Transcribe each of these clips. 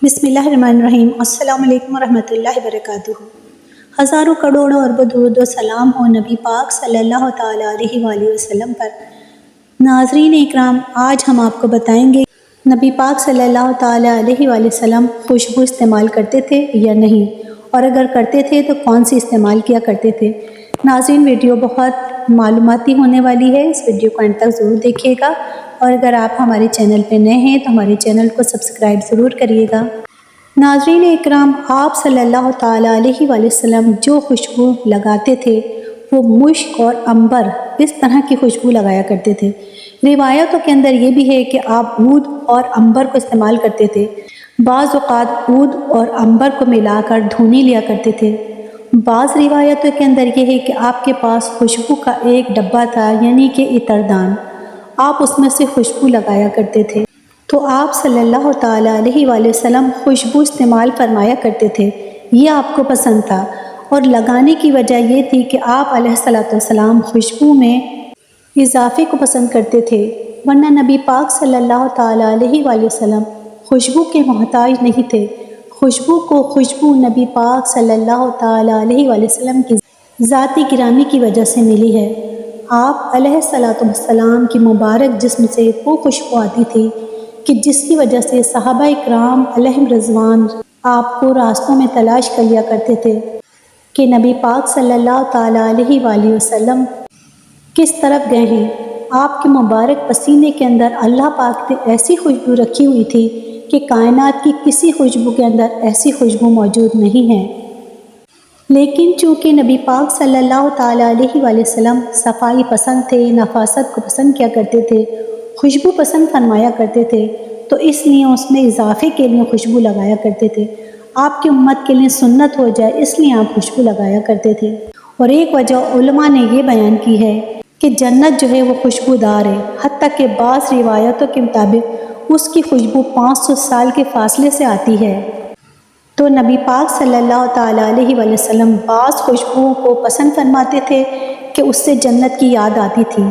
بسم اللہ الرحمن الرحیم۔ السلام علیکم ورحمۃ اللہ وبرکاتہ۔ ہزاروں کروڑوں اربوں درود و سلام ہو نبی پاک صلی اللہ تعالیٰ علیہ وآلہ وسلم پر۔ ناظرین اکرام، آج ہم آپ کو بتائیں گے نبی پاک صلی اللہ تعالیٰ علیہ وآلہ وسلم خوشبو استعمال کرتے تھے یا نہیں، اور اگر کرتے تھے تو کون سی استعمال کیا کرتے تھے۔ ناظرین، ویڈیو بہت معلوماتی ہونے والی ہے، اس ویڈیو کو انت تک ضرور دیکھیے گا، اور اگر آپ ہمارے چینل پہ نئے ہیں تو ہمارے چینل کو سبسکرائب ضرور کریے گا۔ ناظرین اکرام، آپ صلی اللہ تعالیٰ علیہ وآلہ وسلم جو خوشبو لگاتے تھے وہ مشک اور عنبر، اس طرح کی خوشبو لگایا کرتے تھے۔ روایتوں کے اندر یہ بھی ہے کہ آپ عود اور عنبر کو استعمال کرتے تھے۔ بعض اوقات عود اور عنبر کو ملا کر دھونی لیا کرتے تھے۔ بعض روایتوں کے اندر یہ ہے کہ آپ کے پاس خوشبو کا ایک ڈبہ تھا، یعنی کہ عطردان، آپ اس میں سے خوشبو لگایا کرتے تھے۔ تو آپ صلی اللہ تعالیٰ علیہ وآلہ وسلم خوشبو استعمال فرمایا کرتے تھے، یہ آپ کو پسند تھا، اور لگانے کی وجہ یہ تھی کہ آپ علیہ السلام خوشبو میں اضافے کو پسند کرتے تھے، ورنہ نبی پاک صلی اللہ تعالیٰ علیہ وآلہ وسلم خوشبو کے محتاج نہیں تھے۔ خوشبو نبی پاک صلی اللہ تعالیٰ علیہ وآلہ وسلم کی ذاتی گرامی کی وجہ سے ملی ہے۔ آپ علیہ السلام کی مبارک جسم سے وہ خوشبو آتی تھی کہ جس کی وجہ سے صحابہ اکرام علیہم رضوان آپ کو راستوں میں تلاش کر لیا کرتے تھے کہ نبی پاک صلی اللہ تعالیٰ علیہ وآلہ وسلم کس طرف گئے ہیں۔ آپ کے مبارک پسینے کے اندر اللہ پاک نے ایسی خوشبو رکھی ہوئی تھی کہ کائنات کی کسی خوشبو کے اندر ایسی خوشبو موجود نہیں ہے۔ لیکن چونکہ نبی پاک صلی اللہ تعالیٰ علیہ وآلہ وسلم صفائی پسند تھے، نفاست کو پسند کیا کرتے تھے، خوشبو پسند فرمایا کرتے تھے، تو اس لیے اس میں اضافے کے لیے خوشبو لگایا کرتے تھے۔ آپ کی امت کے لیے سنت ہو جائے اس لیے آپ خوشبو لگایا کرتے تھے۔ اور ایک وجہ علماء نے یہ بیان کی ہے کہ جنت جو ہے وہ خوشبودار ہے، حتیٰ کہ بعض روایتوں کے مطابق اس کی خوشبو 500 سال کے فاصلے سے آتی ہے۔ تو نبی پاک صلی اللہ تعالیٰ علیہ وآلہ وسلم بعض خوشبوؤں کو پسند فرماتے تھے کہ اس سے جنت کی یاد آتی تھی۔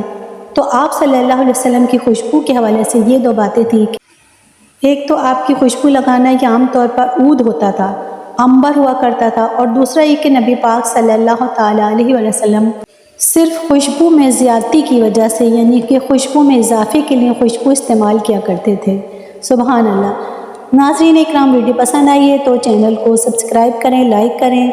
تو آپ صلی اللہ علیہ وسلم کی خوشبو کے حوالے سے یہ دو باتیں تھیں کہ ایک تو آپ کی خوشبو لگانا یہ عام طور پر عود ہوتا تھا، عنبر ہوا کرتا تھا، اور دوسرا یہ کہ نبی پاک صلی اللہ تعالیٰ علیہ وآلہ وسلم صرف خوشبو میں زیادتی کی وجہ سے، یعنی کہ خوشبو میں اضافے کے لیے خوشبو استعمال کیا کرتے تھے۔ سبحان اللہ۔ ناظرین اکرام، ویڈیو پسند آئی ہے تو چینل کو سبسکرائب کریں، لائک کریں،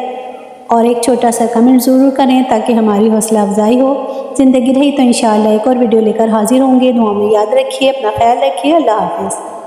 اور ایک چھوٹا سا کمنٹ ضرور کریں تاکہ ہماری حوصلہ افزائی ہو۔ زندگی رہی تو انشاءاللہ ایک اور ویڈیو لے کر حاضر ہوں گے۔ دعا میں یاد رکھیے، اپنا خیال رکھیے۔ اللہ حافظ۔